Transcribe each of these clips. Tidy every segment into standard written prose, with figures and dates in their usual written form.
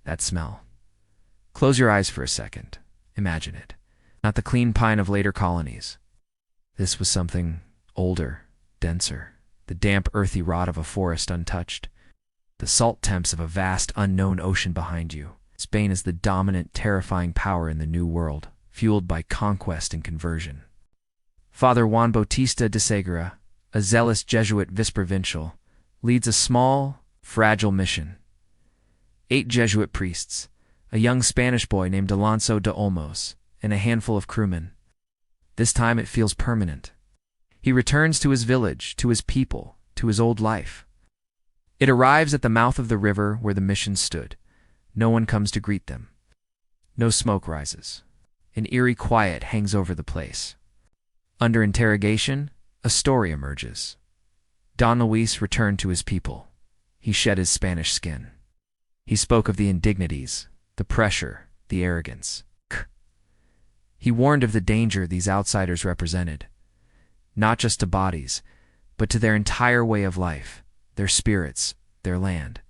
That smell. Close your eyes for a second. Imagine it. Not the clean pine of later colonies. This was something older, denser. The damp, earthy rot of a forest untouched. The salt temps of a vast, unknown ocean behind you. Spain is the dominant, terrifying power in the New World, fueled by conquest and conversion. Father Juan Bautista de Segura, a zealous Jesuit vice-provincial, leads a small, fragile mission. 8 Jesuit priests, a young Spanish boy named Alonso de Olmos, and a handful of crewmen. This time it feels permanent. He returns to his village, to his people, to his old life. It arrives at the mouth of the river where the mission stood. No one comes to greet them. No smoke rises. An eerie quiet hangs over the place. Under interrogation, a story emerges. Don Luis returned to his people. He shed his Spanish skin. He spoke of the indignities, the pressure, the arrogance. He warned of the danger these outsiders represented, not just to bodies, but to their entire way of life, their spirits, their land.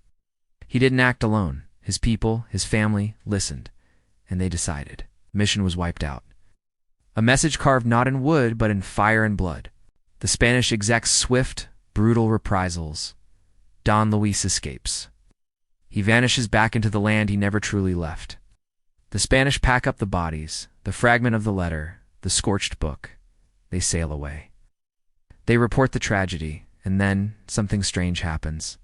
He didn't act alone. His people, his family, listened, and they decided. The mission was wiped out. A message carved not in wood, but in fire and blood. The Spanish exacts swift, brutal reprisals. Don Luis escapes. He vanishes back into the land he never truly left. The Spanish pack up the bodies, the fragment of the letter, the scorched book. They sail away. They report the tragedy, and then something strange happens.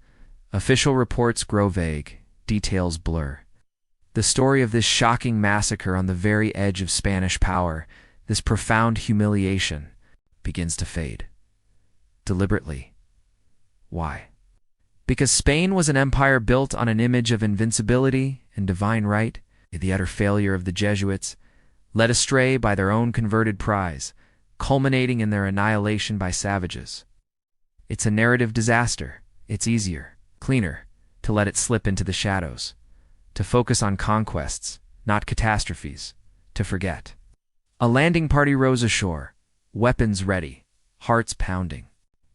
Official reports grow vague, details blur. The story of this shocking massacre on the very edge of Spanish power, this profound humiliation, begins to fade. Deliberately. Why? Because Spain was an empire built on an image of invincibility and divine right, the utter failure of the Jesuits, led astray by their own converted prize, culminating in their annihilation by savages. It's a narrative disaster. It's easier, cleaner, to let it slip into the shadows, to focus on conquests, not catastrophes, to forget. A landing party rows ashore, weapons ready, hearts pounding.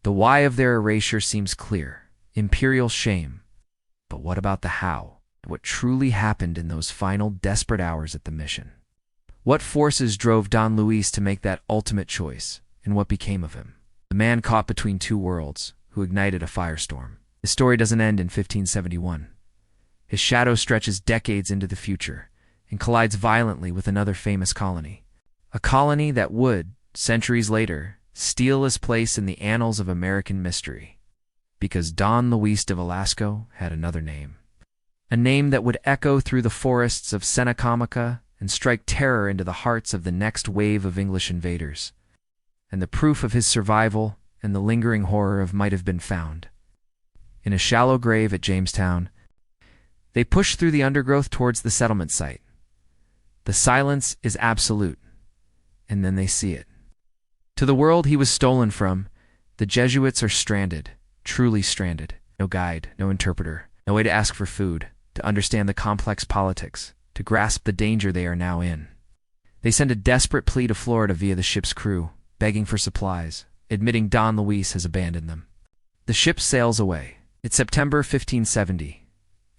The why of their erasure seems clear, imperial shame. But what about the how? What truly happened in those final desperate hours at the mission? What forces drove Don Luis to make that ultimate choice, and what became of him? The man caught between two worlds, who ignited a firestorm. His story doesn't end in 1571. His shadow stretches decades into the future, and collides violently with another famous colony. A colony that would, centuries later, steal his place in the annals of American mystery. Because Don Luis de Velasco had another name. A name that would echo through the forests of Senecamica and strike terror into the hearts of the next wave of English invaders. And the proof of his survival and the lingering horror of might have been found. In a shallow grave at Jamestown, they push through the undergrowth towards the settlement site. The silence is absolute, and then they see it. To the world he was stolen from, the Jesuits are stranded, truly stranded. No guide, no interpreter, no way to ask for food, to understand the complex politics, to grasp the danger they are now in. They send a desperate plea to Florida via the ship's crew, begging for supplies, admitting Don Luis has abandoned them. The ship sails away. It's September 1570.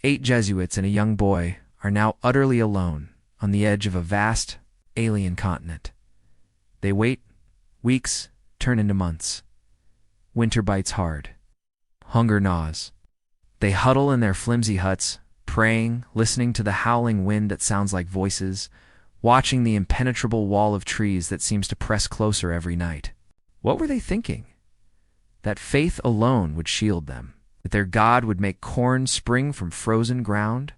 8 Jesuits and a young boy are now utterly alone on the edge of a vast, alien continent. They wait. Weeks turn into months. Winter bites hard. Hunger gnaws. They huddle in their flimsy huts, praying, listening to the howling wind that sounds like voices, watching the impenetrable wall of trees that seems to press closer every night. What were they thinking? That faith alone would shield them. That their God would make corn spring from frozen ground?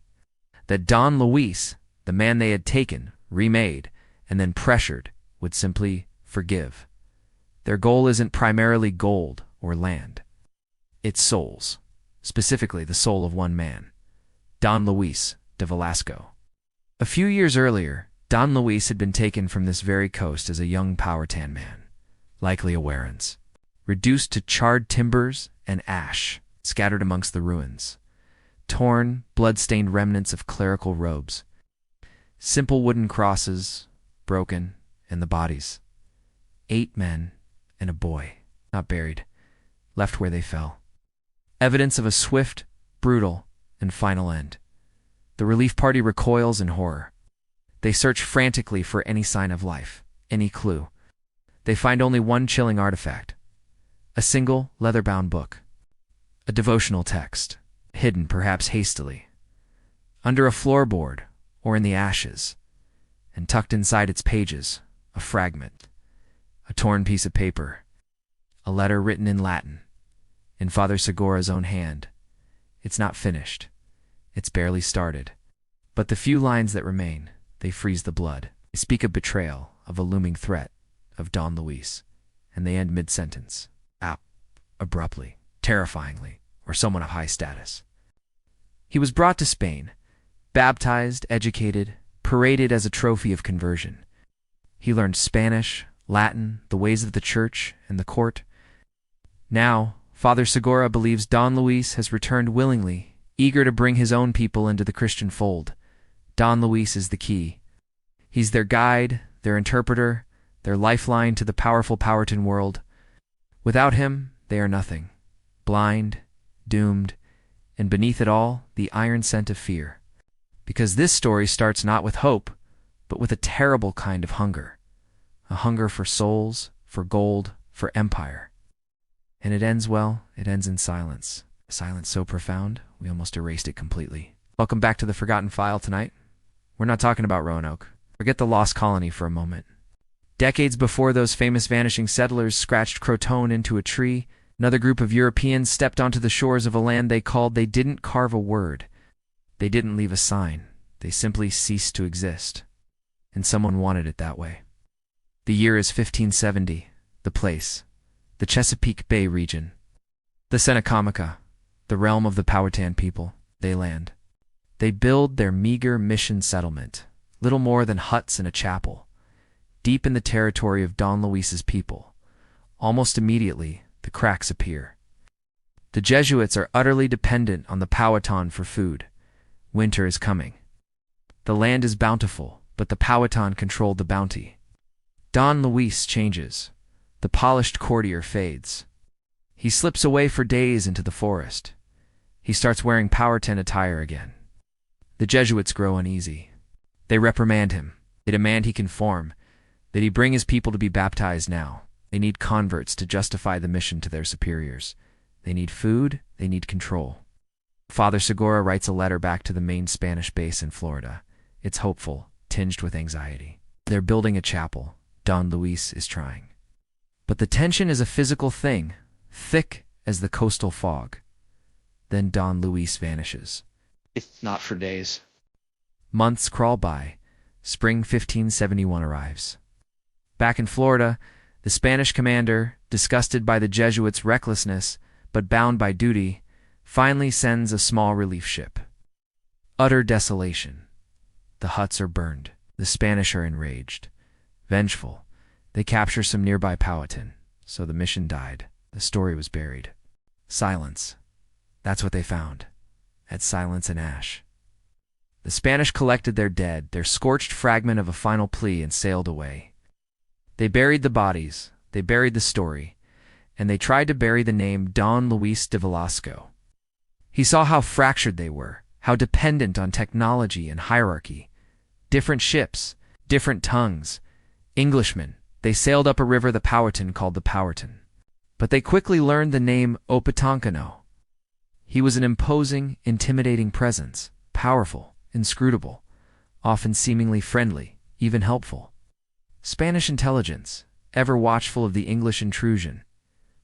That Don Luis, the man they had taken, remade, and then pressured, would simply forgive. Their goal isn't primarily gold or land. It's souls, specifically the soul of one man, Don Luis de Velasco. A few years earlier, Don Luis had been taken from this very coast as a young Powhatan man, likely a Warrens, reduced to charred timbers and ash scattered amongst the ruins, torn, blood-stained remnants of clerical robes, simple wooden crosses, broken, and the bodies. 8 men and a boy, not buried, left where they fell. Evidence of a swift, brutal, and final end. The relief party recoils in horror. They search frantically for any sign of life, any clue. They find only one chilling artifact: a single, leather-bound book. A devotional text, hidden perhaps hastily, under a floorboard or in the ashes, and tucked inside its pages, a fragment, a torn piece of paper, a letter written in Latin, in Father Segura's own hand. It's not finished. It's barely started. But the few lines that remain, they freeze the blood. They speak of betrayal, of a looming threat, of Don Luis, and they end mid-sentence. Out, abruptly, terrifyingly, or someone of high status. He was brought to Spain, baptized, educated, paraded as a trophy of conversion. He learned Spanish, Latin, the ways of the church and the court. Now, Father Segura believes Don Luis has returned willingly, eager to bring his own people into the Christian fold. Don Luis is the key. He's their guide, their interpreter, their lifeline to the powerful Powhatan world. Without him, they are nothing. Blind, doomed, and beneath it all, the iron scent of fear. Because this story starts not with hope, but with a terrible kind of hunger. A hunger for souls, for gold, for empire. And it ends well, it ends in silence. A silence so profound, we almost erased it completely. Welcome back to the Forgotten File tonight. We're not talking about Roanoke. Forget the lost colony for a moment. Decades before those famous vanishing settlers scratched CROATOAN into a tree, another group of Europeans stepped onto the shores of a land they didn't carve a word. They didn't leave a sign. They simply ceased to exist. And someone wanted it that way. The year is 1570. The place, the Chesapeake Bay region. The Senecameca, the realm of the Powhatan people. They land. They build their meager mission settlement, little more than huts and a chapel, deep in the territory of Don Luis's people. Almost immediately, the cracks appear. The Jesuits are utterly dependent on the Powhatan for food. Winter is coming. The land is bountiful, but the Powhatan controlled the bounty. Don Luis changes. The polished courtier fades. He slips away for days into the forest. He starts wearing Powhatan attire again. The Jesuits grow uneasy. They reprimand him. They demand he conform, that he bring his people to be baptized now. They need converts to justify the mission to their superiors. They need food. They need control. Father Segura writes a letter back to the main Spanish base in Florida. It's hopeful, tinged with anxiety. They're building a chapel. Don Luis is trying. But the tension is a physical thing, thick as the coastal fog. Then Don Luis vanishes. Not for days. Months crawl by. Spring 1571 arrives. Back in Florida, the Spanish commander, disgusted by the Jesuits' recklessness, but bound by duty, finally sends a small relief ship. Utter desolation. The huts are burned. The Spanish are enraged. Vengeful, they capture some nearby Powhatan. So the mission died. The story was buried. Silence. That's what they found. At silence and ash. The Spanish collected their dead, their scorched fragment of a final plea, and sailed away. They buried the bodies, they buried the story, and they tried to bury the name Don Luis de Velasco. He saw how fractured they were, how dependent on technology and hierarchy. Different ships, different tongues. Englishmen, they sailed up a river the Powhatan called the Powhatan. But they quickly learned the name Opechancanough. He was an imposing, intimidating presence, powerful, inscrutable, often seemingly friendly, even helpful. Spanish intelligence, ever watchful of the English intrusion,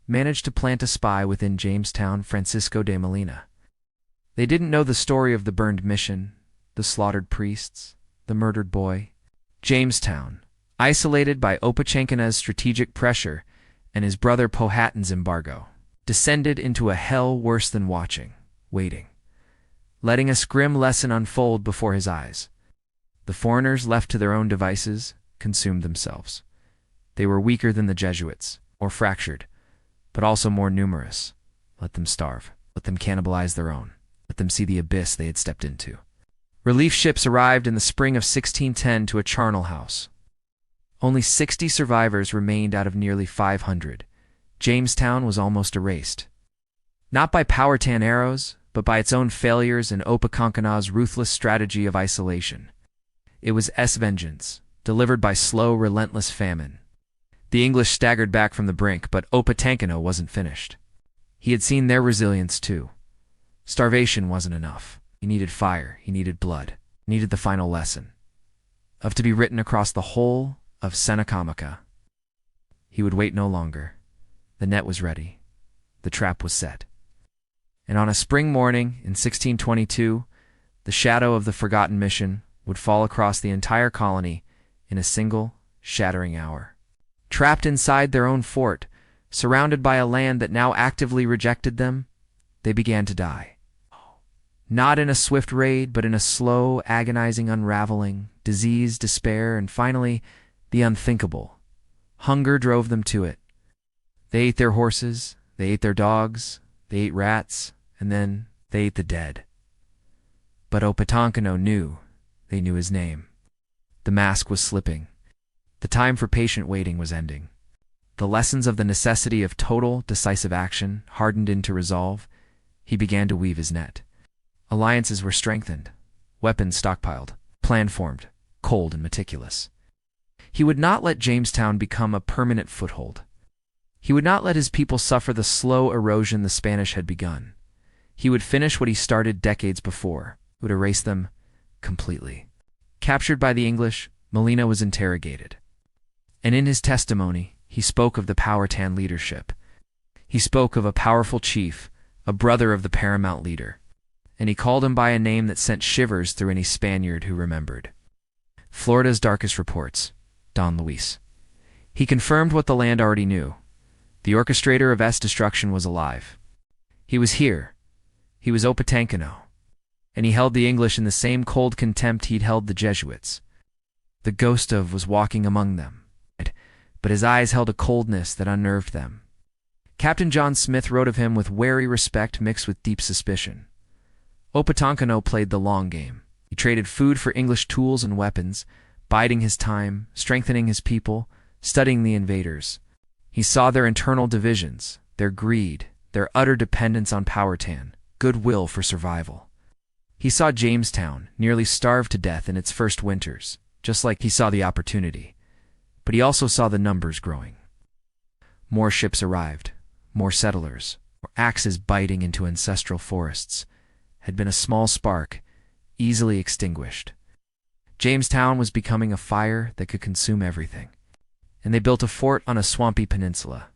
managed to plant a spy within Jamestown, Francisco de Molina. They didn't know the story of the burned mission, the slaughtered priests, the murdered boy. Jamestown, isolated by Opechancanoug's strategic pressure and his brother Powhatan's embargo, descended into a hell worse than watching, waiting, letting a grim lesson unfold before his eyes. The foreigners, left to their own devices, consumed themselves. They were weaker than the Jesuits, more fractured, but also more numerous. Let them starve. Let them cannibalize their own. Let them see the abyss they had stepped into. Relief ships arrived in the spring of 1610 to a charnel house. Only 60 survivors remained out of nearly 500. Jamestown was almost erased. Not by Powhatan arrows, but by its own failures and Opechancanoug's ruthless strategy of isolation. It was vengeance, delivered by slow, relentless famine. The English staggered back from the brink, but Opechancanough wasn't finished. He had seen their resilience too. Starvation wasn't enough. He needed fire, he needed blood, he needed the final lesson, of to be written across the whole of Senecamica. He would wait no longer. The net was ready. The trap was set. And on a spring morning in 1622, the shadow of the forgotten mission would fall across the entire colony in a single, shattering hour. Trapped inside their own fort, surrounded by a land that now actively rejected them, they began to die. Not in a swift raid, but in a slow, agonizing unraveling, disease, despair, and finally, the unthinkable. Hunger drove them to it. They ate their horses, they ate their dogs, they ate rats, and then they ate the dead. But Opechancanough knew. They knew his name. The mask was slipping. The time for patient waiting was ending. The lessons of the necessity of total, decisive action hardened into resolve. He began to weave his net. Alliances were strengthened, weapons stockpiled, plan formed, cold and meticulous. He would not let Jamestown become a permanent foothold. He would not let his people suffer the slow erosion the Spanish had begun. He would finish what he started decades before, would erase them completely. Captured by the English, Molina was interrogated. And in his testimony, he spoke of the Powhatan leadership. He spoke of a powerful chief, a brother of the paramount leader, and he called him by a name that sent shivers through any Spaniard who remembered. Florida's darkest reports, Don Luis. He confirmed what the land already knew. The orchestrator of destruction was alive. He was here. He was Opechancanough. And he held the English in the same cold contempt he'd held the Jesuits. The ghost of was walking among them, but his eyes held a coldness that unnerved them. Captain John Smith wrote of him with wary respect mixed with deep suspicion. Opechancanough played the long game. He traded food for English tools and weapons, biding his time, strengthening his people, studying the invaders. He saw their internal divisions, their greed, their utter dependence on Powhatan, goodwill for survival. He saw Jamestown, nearly starved to death in its first winters, just like he saw the opportunity. But he also saw the numbers growing. More ships arrived, more settlers, more axes biting into ancestral forests. Had been a small spark, easily extinguished. Jamestown was becoming a fire that could consume everything. And they built a fort on a swampy peninsula.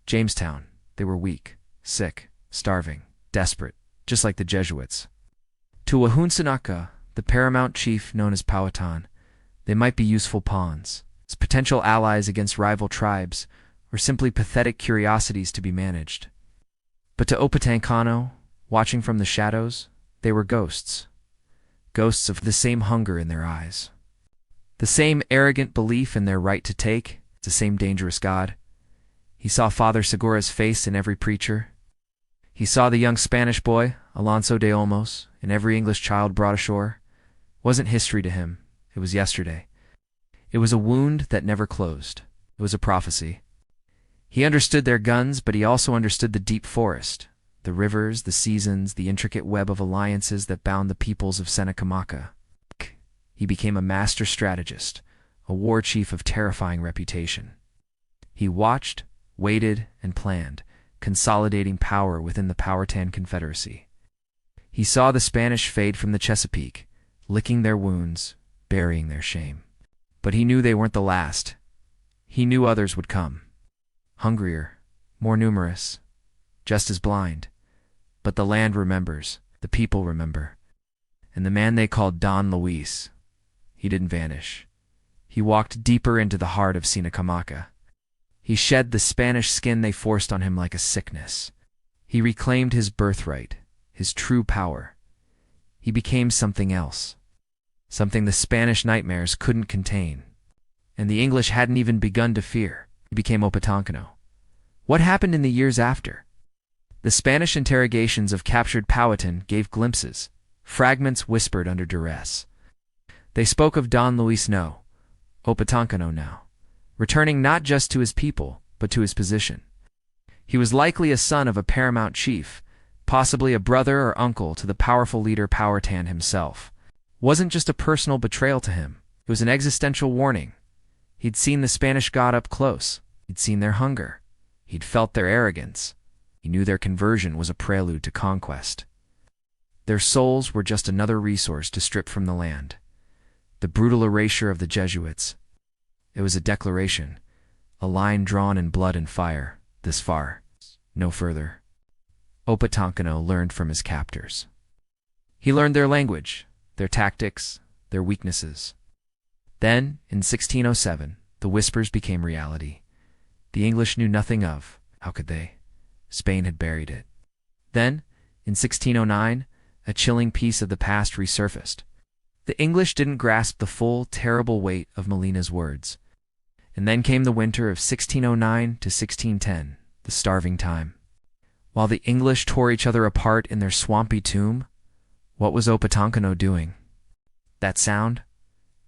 Jamestown, they were weak, sick, starving, desperate, just like the Jesuits. To Opechancanough, the paramount chief known as Powhatan, they might be useful pawns, as potential allies against rival tribes, or simply pathetic curiosities to be managed. But to Opechancanough, watching from the shadows, they were ghosts. Ghosts of the same hunger in their eyes. The same arrogant belief in their right to take, the same dangerous God. He saw Father Segura's face in every preacher. He saw the young Spanish boy, Alonso de Olmos, in every English child brought ashore. It wasn't history to him. It was yesterday. It was a wound that never closed. It was a prophecy. He understood their guns, but he also understood the deep forest, the rivers, the seasons, the intricate web of alliances that bound the peoples of Senecamica. He became a master strategist, a war chief of terrifying reputation. He watched, waited, and planned, consolidating power within the Powhatan Confederacy. He saw the Spanish fade from the Chesapeake, licking their wounds, burying their shame. But he knew they weren't the last. He knew others would come. Hungrier, more numerous, just as blind. But the land remembers, the people remember. And the man they called Don Luis, he didn't vanish. He walked deeper into the heart of Senecamica. He shed the Spanish skin they forced on him like a sickness. He reclaimed his birthright, his true power. He became something else, something the Spanish nightmares couldn't contain. And the English hadn't even begun to fear. He became Opechancanough. What happened in the years after? The Spanish interrogations of captured Powhatan gave glimpses, fragments whispered under duress. They spoke of Don Luis No, Opechancanough now, returning not just to his people, but to his position. He was likely a son of a paramount chief, possibly a brother or uncle to the powerful leader Powhatan himself. Wasn't just a personal betrayal to him. It was an existential warning. He'd seen the Spanish god up close. He'd seen their hunger. He'd felt their arrogance. He knew their conversion was a prelude to conquest. Their souls were just another resource to strip from the land. The brutal erasure of the Jesuits. It was a declaration, a line drawn in blood and fire, this far, no further. Opechancanough learned from his captors. He learned their language, their tactics, their weaknesses. Then, in 1607, the whispers became reality. The English knew nothing of. How could they? Spain had buried it. Then, in 1609, a chilling piece of the past resurfaced. The English didn't grasp the full, terrible weight of Molina's words. And then came the winter of 1609 to 1610, the starving time. While the English tore each other apart in their swampy tomb, what was Opechancanough doing? That sound?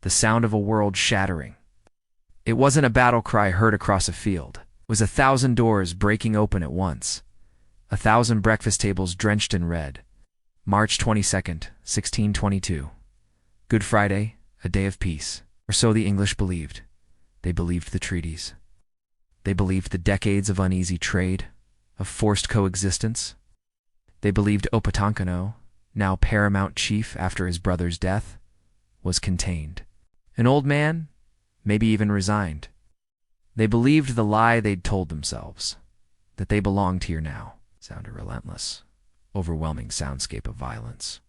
The sound of a world shattering. It wasn't a battle cry heard across a field. It was 1,000 doors breaking open at once. 1,000 breakfast tables drenched in red. March 22nd, 1622. Good Friday, a day of peace. Or so the English believed. They believed the treaties. They believed the decades of uneasy trade, of forced coexistence. They believed Opechancanough, now paramount chief after his brother's death, was contained. An old man, maybe even resigned. They believed the lie they'd told themselves, that they belonged here now. Sounded relentless, overwhelming soundscape of violence.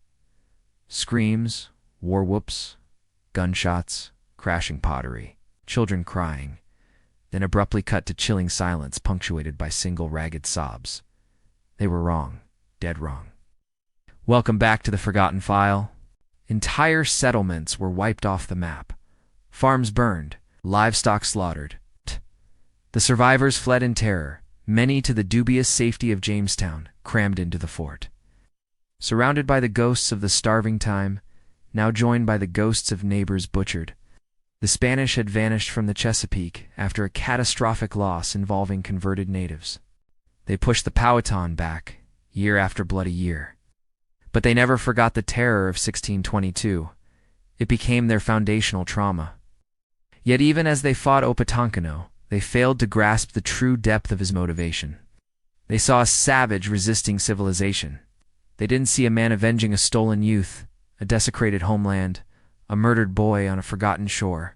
Screams, war whoops, gunshots, crashing pottery, children crying, then abruptly cut to chilling silence punctuated by single ragged sobs. They were wrong, dead wrong. Welcome back to the Forgotten File. Entire settlements were wiped off the map. Farms burned, livestock slaughtered. The survivors fled in terror, many to the dubious safety of Jamestown, crammed into the fort. Surrounded by the ghosts of the starving time, now joined by the ghosts of neighbors butchered, the Spanish had vanished from the Chesapeake after a catastrophic loss involving converted natives. They pushed the Powhatan back, year after bloody year. But they never forgot the terror of 1622. It became their foundational trauma. Yet even as they fought Opechancanough, they failed to grasp the true depth of his motivation. They saw a savage resisting civilization. They didn't see a man avenging a stolen youth, a desecrated homeland, a murdered boy on a forgotten shore.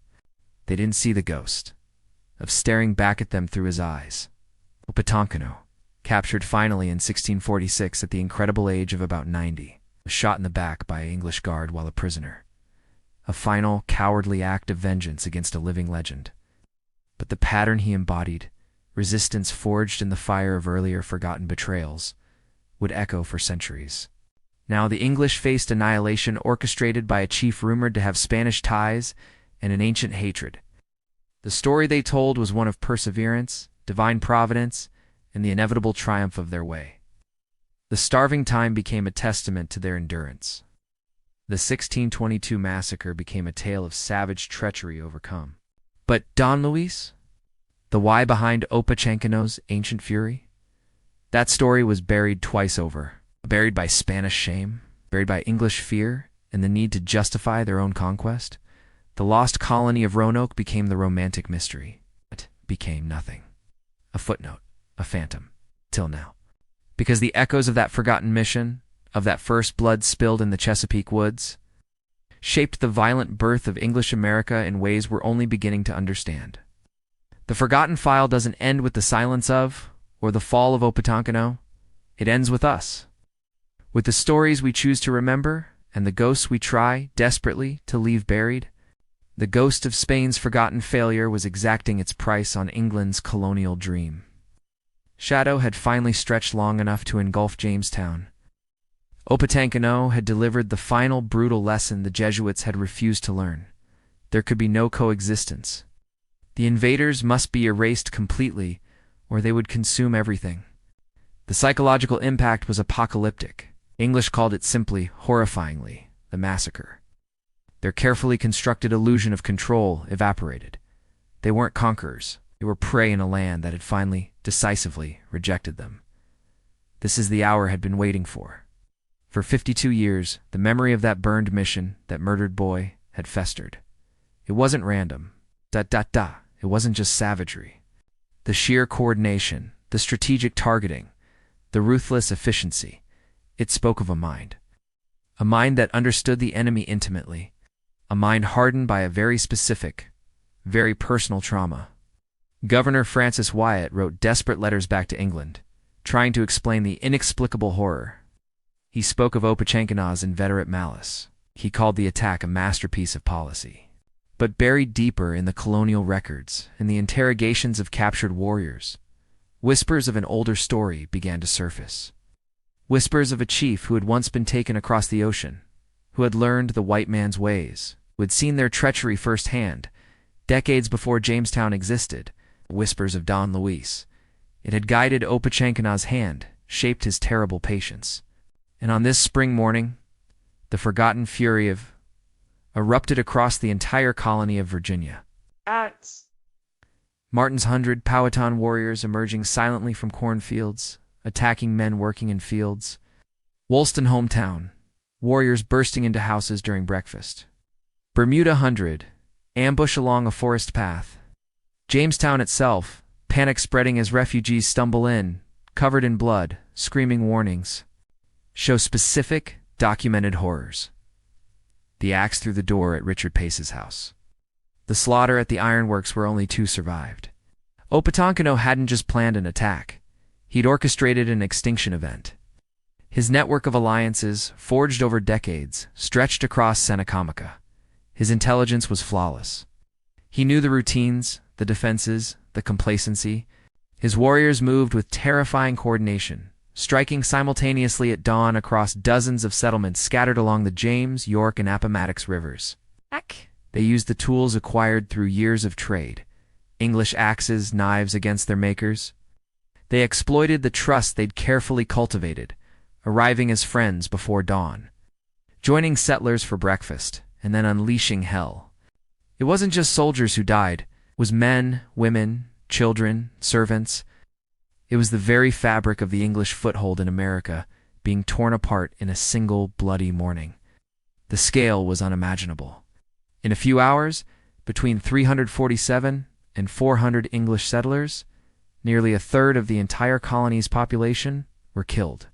They didn't see the ghost of staring back at them through his eyes. Opechancanough, captured finally in 1646 at the incredible age of about 90, was shot in the back by an English guard while a prisoner. A final, cowardly act of vengeance against a living legend. But the pattern he embodied, resistance forged in the fire of earlier forgotten betrayals, would echo for centuries. Now the English faced annihilation orchestrated by a chief rumored to have Spanish ties and an ancient hatred. The story they told was one of perseverance, divine providence, and the inevitable triumph of their way. The starving time became a testament to their endurance. The 1622 massacre became a tale of savage treachery overcome. But Don Luis? The why behind Opechancanoug's ancient fury? That story was buried twice over. Buried by Spanish shame, buried by English fear, and the need to justify their own conquest. The lost colony of Roanoke became the romantic mystery. It became nothing. A footnote, a phantom, till now. Because the echoes of that forgotten mission, of that first blood spilled in the Chesapeake woods, shaped the violent birth of English America in ways we're only beginning to understand. The Forgotten File doesn't end with the silence of, or the fall of Opechancanough. It ends with us. With the stories we choose to remember, and the ghosts we try, desperately, to leave buried. The ghost of Spain's forgotten failure was exacting its price on England's colonial dream. Shadow had finally stretched long enough to engulf Jamestown. Opechancanough had delivered the final brutal lesson the Jesuits had refused to learn. There could be no coexistence. The invaders must be erased completely, or they would consume everything. The psychological impact was apocalyptic. English called it simply, horrifyingly, the massacre. Their carefully constructed illusion of control evaporated. They weren't conquerors. They were prey in a land that had finally, decisively, rejected them. This is the hour had been waiting for. For 52 years, the memory of that burned mission, that murdered boy, had festered. It wasn't random. It wasn't just savagery. The sheer coordination, the strategic targeting, the ruthless efficiency. It spoke of a mind. A mind that understood the enemy intimately. A mind hardened by a very specific, very personal trauma. Governor Francis Wyatt wrote desperate letters back to England, trying to explain the inexplicable horror. He spoke of Opechancanoug's inveterate malice. He called the attack a masterpiece of policy. But buried deeper in the colonial records, in the interrogations of captured warriors, whispers of an older story began to surface. Whispers of a chief who had once been taken across the ocean, who had learned the white man's ways, who had seen their treachery firsthand, decades before Jamestown existed. Whispers of Don Luis. It had guided Opechancanoug's hand, shaped his terrible patience. And on this spring morning, the forgotten fury erupted across the entire colony of Virginia. Martin's 100 Powhatan warriors emerging silently from cornfields, attacking men working in fields. Woolston hometown, warriors bursting into houses during breakfast. Bermuda 100, ambush along a forest path. Jamestown itself, panic spreading as refugees stumble in, covered in blood, screaming warnings. Show specific, documented horrors. The axe through the door at Richard Pace's house. The slaughter at the ironworks where only 2 survived. Opechancanough hadn't just planned an attack. He'd orchestrated an extinction event. His network of alliances, forged over decades, stretched across Senecameca. His intelligence was flawless. He knew the routines, the defenses, the complacency. His warriors moved with terrifying coordination, striking simultaneously at dawn across dozens of settlements scattered along the James, York, and Appomattox rivers. They used the tools acquired through years of trade, English axes, knives against their makers. They exploited the trust they'd carefully cultivated, arriving as friends before dawn, joining settlers for breakfast, and then unleashing hell. It wasn't just soldiers who died. It was men, women, children, servants. It was the very fabric of the English foothold in America being torn apart in a single bloody morning. The scale was unimaginable. In a few hours, between 347 and 400 English settlers, nearly a third of the entire colony's population, were killed.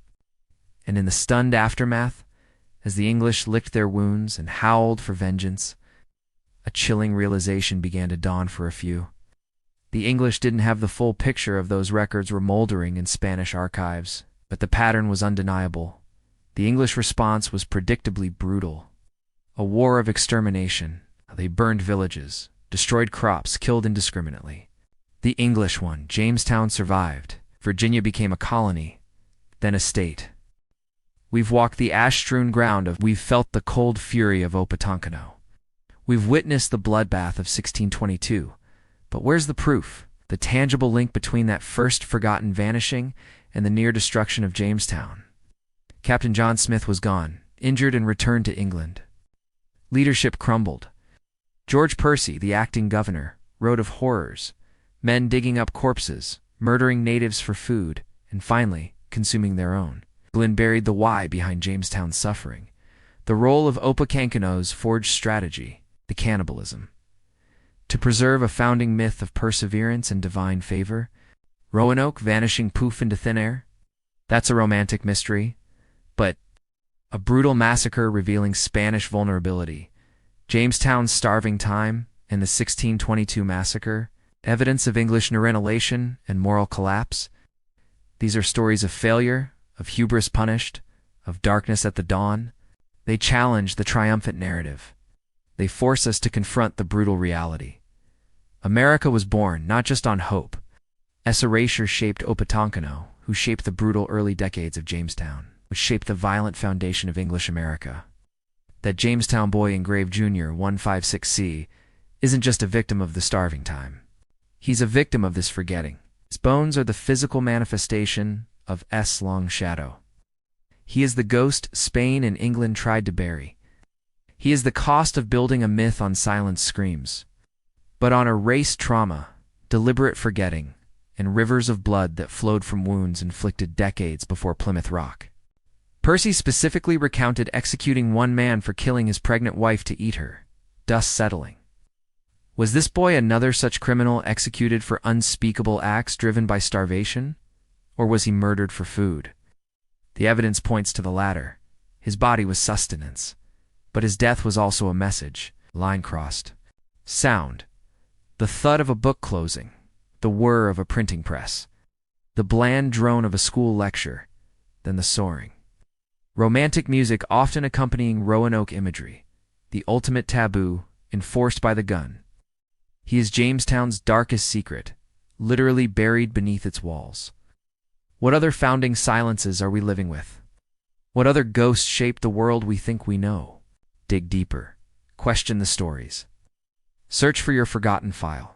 And in the stunned aftermath, as the English licked their wounds and howled for vengeance, a chilling realization began to dawn for a few. The English didn't have the full picture of those records were moldering in Spanish archives, but the pattern was undeniable. The English response was predictably brutal. A war of extermination. They burned villages, destroyed crops, killed indiscriminately. The English won. Jamestown survived. Virginia became a colony, then a state. We've walked the ash-strewn ground we've felt the cold fury of Opechancanough. We've witnessed the bloodbath of 1622. But where's the proof? The tangible link between that first forgotten vanishing and the near destruction of Jamestown. Captain John Smith was gone, injured and returned to England. Leadership crumbled. George Percy, the acting governor, wrote of horrors, men digging up corpses, murdering natives for food, and finally, consuming their own. Glynn buried the why behind Jamestown's suffering. The role of Opechancanoug's forged strategy, the cannibalism. To preserve a founding myth of perseverance and divine favor, Roanoke vanishing poof into thin air? That's a romantic mystery. But a brutal massacre revealing Spanish vulnerability, Jamestown's starving time, and the 1622 massacre, evidence of English annihilation and moral collapse. These are stories of failure, of hubris punished, of darkness at the dawn. They challenge the triumphant narrative. They force us to confront the brutal reality. America was born not just on hope. Erasure shaped Opechancanough, who shaped the brutal early decades of Jamestown, which shaped the violent foundation of English America. That Jamestown boy engraved Jr. 156C isn't just a victim of the starving time. He's a victim of this forgetting. His bones are the physical manifestation of S. long shadow. He is the ghost Spain and England tried to bury. He is the cost of building a myth on silent screams. But on erased trauma, deliberate forgetting, and rivers of blood that flowed from wounds inflicted decades before Plymouth Rock. Percy specifically recounted executing one man for killing his pregnant wife to eat her, dust settling. Was this boy another such criminal executed for unspeakable acts driven by starvation? Or was he murdered for food? The evidence points to the latter. His body was sustenance, but his death was also a message, line crossed. Sound. The thud of a book closing, the whir of a printing press, the bland drone of a school lecture, then the soaring. Romantic music often accompanying Roanoke imagery, the ultimate taboo, enforced by the gun. He is Jamestown's darkest secret, literally buried beneath its walls. What other founding silences are we living with? What other ghosts shape the world we think we know? Dig deeper. Question the stories. Search for your forgotten file.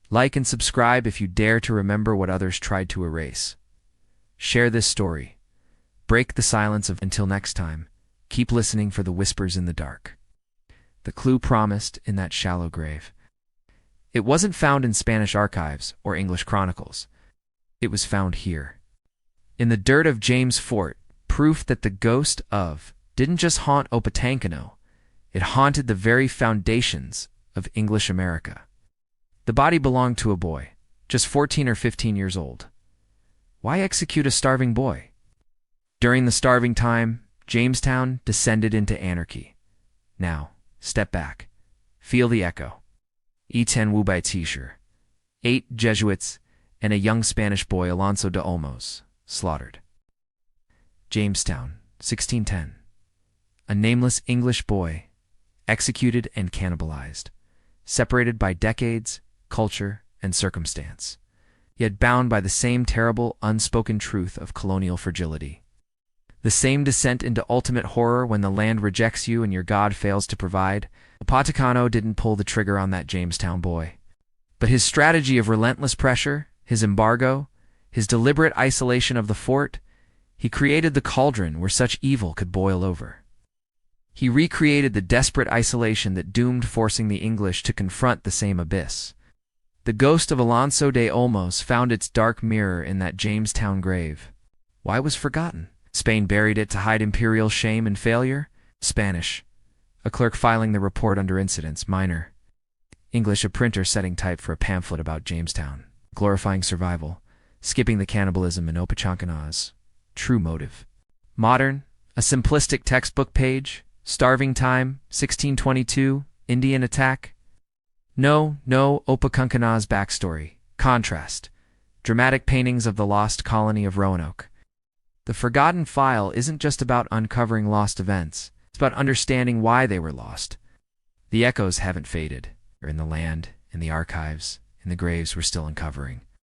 Like and subscribe if you dare to remember what others tried to erase. Share this story. Break the silence of until next time. Keep listening for the whispers in the dark. The clue promised in that shallow grave. It wasn't found in Spanish archives or English chronicles. It was found here. In the dirt of James Fort, proof that the ghost of didn't just haunt Opechancanough, it haunted the very foundations of English America. The body belonged to a boy, just 14 or 15 years old. Why execute a starving boy? During the starving time, Jamestown descended into anarchy. Now, step back. Feel the echo. E10 Wubai Teacher, 8 Jesuits, and a young Spanish boy, Alonso de Olmos, slaughtered. Jamestown, 1610. A nameless English boy, executed and cannibalized, separated by decades, culture, and circumstance, yet bound by the same terrible, unspoken truth of colonial fragility. The same descent into ultimate horror when the land rejects you and your God fails to provide. Opechancanough didn't pull the trigger on that Jamestown boy. But his strategy of relentless pressure, his embargo, his deliberate isolation of the fort, he created the cauldron where such evil could boil over. He recreated the desperate isolation that doomed forcing the English to confront the same abyss. The ghost of Alonso de Olmos found its dark mirror in that Jamestown grave. Why was forgotten? Spain buried it to hide imperial shame and failure? Spanish. A clerk filing the report under incidents, minor. English, a printer setting type for a pamphlet about Jamestown, glorifying survival, skipping the cannibalism in Opechancanoug's true motive. Modern, a simplistic textbook page, starving time, 1622, Indian attack. No, Opechancanoug's backstory, contrast, dramatic paintings of the lost colony of Roanoke. The forgotten file isn't just about uncovering lost events. It's about understanding why they were lost. The echoes haven't faded. They're in the land, in the archives, in the graves we're still uncovering.